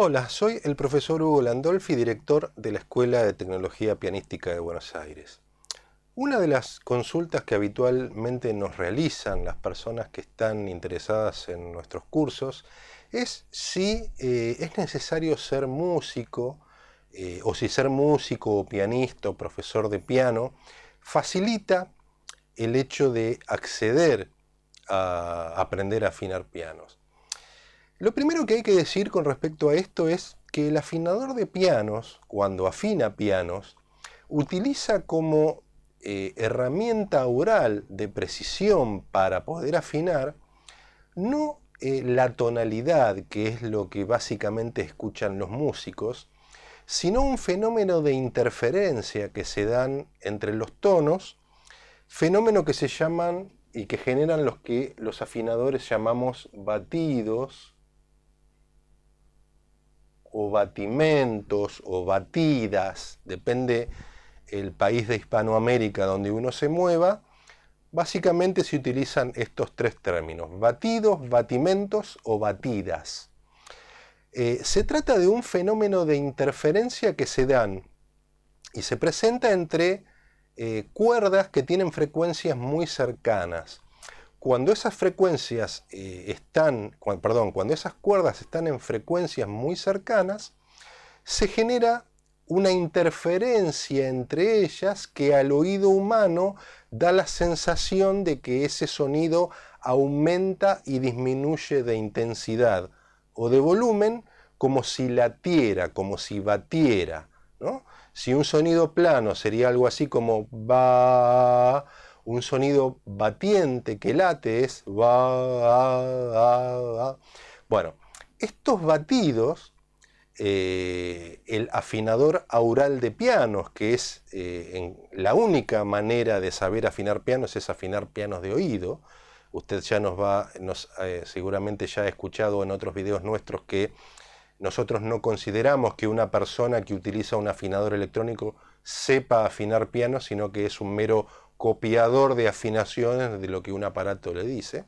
Hola, soy el profesor Hugo Landolfi, director de la Escuela de Tecnología Pianística de Buenos Aires. Una de las consultas que habitualmente nos realizan las personas que están interesadas en nuestros cursos es si es necesario ser músico o si ser músico o pianista o profesor de piano facilita el hecho de acceder a aprender a afinar pianos. Lo primero que hay que decir con respecto a esto es que el afinador de pianos, cuando afina pianos, utiliza como herramienta oral de precisión para poder afinar, no la tonalidad, que es lo que básicamente escuchan los músicos, sino un fenómeno de interferencia que se dan entre los tonos, fenómeno que se llaman y que generan los que los afinadores llamamos batidos, o batimentos o batidas, depende el país de Hispanoamérica donde uno se mueva. Básicamente se utilizan estos tres términos: batidos, batimentos o batidas. Se trata de un fenómeno de interferencia que se dan y se presenta entre cuerdas que tienen frecuencias muy cercanas. Cuando esas frecuencias cuando esas cuerdas están en frecuencias muy cercanas, se genera una interferencia entre ellas que al oído humano da la sensación de que ese sonido aumenta y disminuye de intensidad o de volumen, como si latiera, como si batiera, ¿no? Si un sonido plano sería algo así como va, un sonido batiente que late es va. Bueno, estos batidos, el afinador aural de pianos, que es la única manera de saber afinar pianos, es afinar pianos de oído. Usted ya seguramente ya ha escuchado en otros videos nuestros que nosotros no consideramos que una persona que utiliza un afinador electrónico sepa afinar piano, sino que es un mero copiador de afinaciones de lo que un aparato le dice.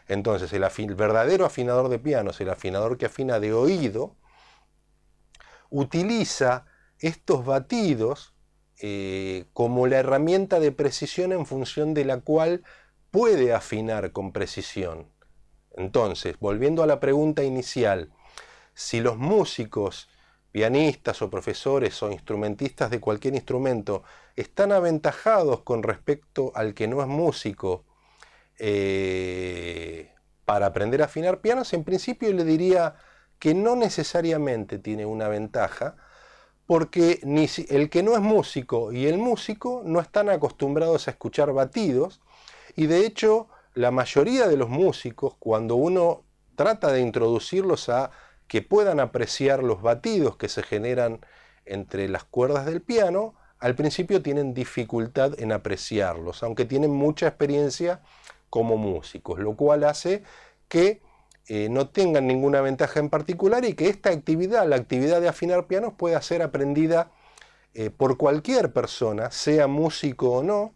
Entonces el verdadero afinador de pianos, el afinador que afina de oído, utiliza estos batidos como la herramienta de precisión en función de la cual puede afinar con precisión. Entonces, volviendo a la pregunta inicial, si los músicos, pianistas o profesores o instrumentistas de cualquier instrumento están aventajados con respecto al que no es músico para aprender a afinar pianos, en principio le diría que no necesariamente tiene una ventaja, porque ni el que no es músico y el músico no están acostumbrados a escuchar batidos, y de hecho la mayoría de los músicos, cuando uno trata de introducirlos a que puedan apreciar los batidos que se generan entre las cuerdas del piano, al principio tienen dificultad en apreciarlos, aunque tienen mucha experiencia como músicos, lo cual hace que no tengan ninguna ventaja en particular y que esta actividad, la actividad de afinar pianos, pueda ser aprendida por cualquier persona, sea músico o no,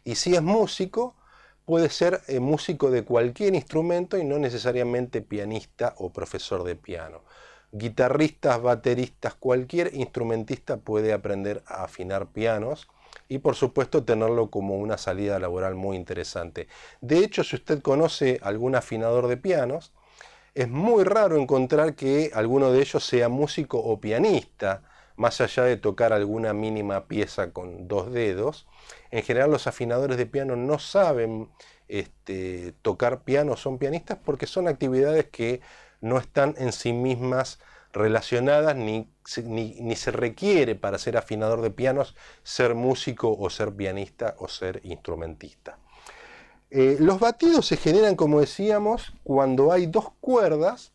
y si es músico, puede ser músico de cualquier instrumento y no necesariamente pianista o profesor de piano. Guitarristas, bateristas, cualquier instrumentista puede aprender a afinar pianos y por supuesto tenerlo como una salida laboral muy interesante. De hecho, si usted conoce algún afinador de pianos, es muy raro encontrar que alguno de ellos sea músico o pianista, más allá de tocar alguna mínima pieza con dos dedos. En general los afinadores de piano no saben tocar piano, son pianistas, porque son actividades que no están en sí mismas relacionadas, ni se requiere para ser afinador de pianos ser músico o ser pianista o ser instrumentista. Los batidos se generan, como decíamos, cuando hay dos cuerdas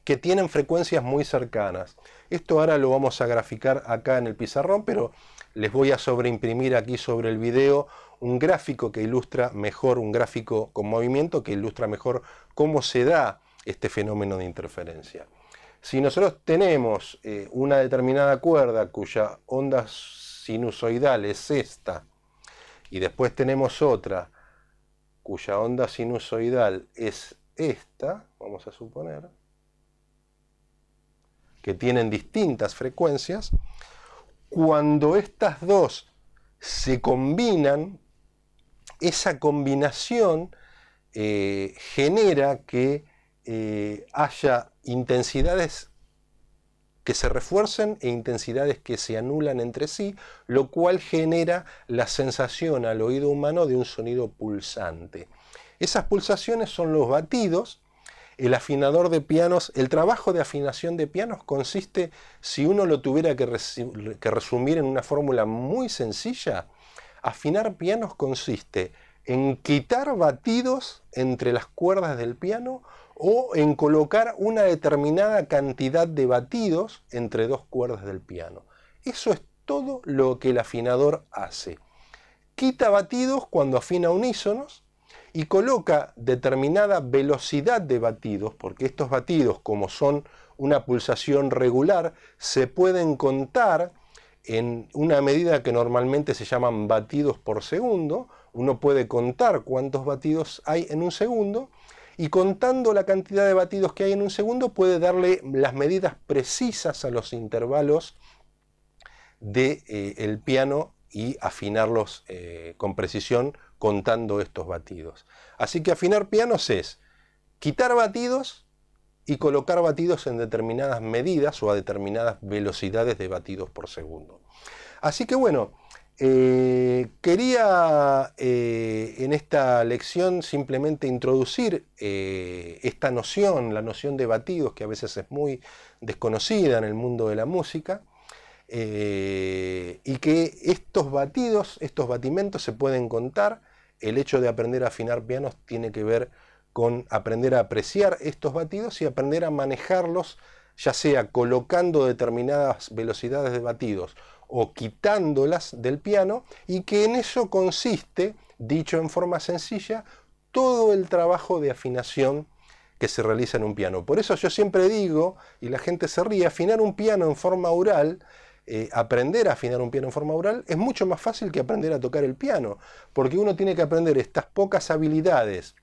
que tienen frecuencias muy cercanas. Esto ahora lo vamos a graficar acá en el pizarrón, pero les voy a sobreimprimir aquí sobre el video un gráfico que ilustra mejor, un gráfico con movimiento que ilustra mejor cómo se da este fenómeno de interferencia. Si nosotros tenemos una determinada cuerda cuya onda sinusoidal es esta, y después tenemos otra cuya onda sinusoidal es esta, vamos a suponer, que tienen distintas frecuencias, cuando estas dos se combinan, esa combinación genera que haya intensidades que se refuercen e intensidades que se anulan entre sí, lo cual genera la sensación al oído humano de un sonido pulsante. Esas pulsaciones son los batidos. El afinador de pianos, el trabajo de afinación de pianos consiste, si uno lo tuviera que resumir en una fórmula muy sencilla, afinar pianos consiste en quitar batidos entre las cuerdas del piano o en colocar una determinada cantidad de batidos entre dos cuerdas del piano. Eso es todo lo que el afinador hace. Quita batidos cuando afina unísonos y coloca determinada velocidad de batidos, porque estos batidos, como son una pulsación regular, se pueden contar en una medida que normalmente se llaman batidos por segundo. Uno puede contar cuántos batidos hay en un segundo, y contando la cantidad de batidos que hay en un segundo puede darle las medidas precisas a los intervalos del piano y afinarlos con precisión contando estos batidos. Así que afinar pianos es quitar batidos y colocar batidos en determinadas medidas o a determinadas velocidades de batidos por segundo. Así que bueno, quería en esta lección simplemente introducir esta noción, la noción de batidos, que a veces es muy desconocida en el mundo de la música, y que estos batidos, estos batimentos se pueden contar. El hecho de aprender a afinar pianos tiene que ver con aprender a apreciar estos batidos y aprender a manejarlos, ya sea colocando determinadas velocidades de batidos o quitándolas del piano, y que en eso consiste, dicho en forma sencilla, todo el trabajo de afinación que se realiza en un piano. Por eso yo siempre digo, y la gente se ríe, afinar un piano en forma oral, aprender a afinar un piano en forma oral es mucho más fácil que aprender a tocar el piano, porque uno tiene que aprender estas pocas habilidades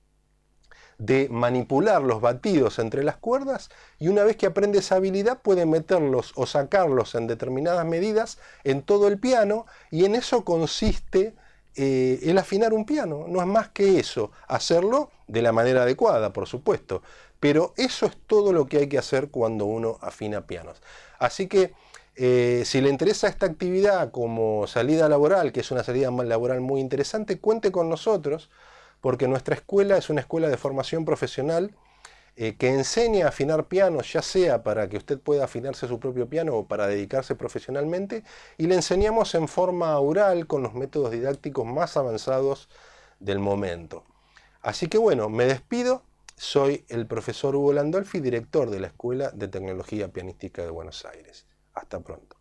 de manipular los batidos entre las cuerdas, y una vez que aprende esa habilidad puede meterlos o sacarlos en determinadas medidas en todo el piano, y en eso consiste el afinar un piano. No es más que eso, hacerlo de la manera adecuada, por supuesto, pero eso es todo lo que hay que hacer cuando uno afina pianos. Así que si le interesa esta actividad como salida laboral, que es una salida laboral muy interesante, cuente con nosotros, porque nuestra escuela es una escuela de formación profesional que enseña a afinar pianos, ya sea para que usted pueda afinarse su propio piano o para dedicarse profesionalmente, y le enseñamos en forma oral con los métodos didácticos más avanzados del momento. Así que bueno, me despido. Soy el profesor Hugo Landolfi, director de la Escuela de Tecnología Pianística de Buenos Aires. Hasta pronto.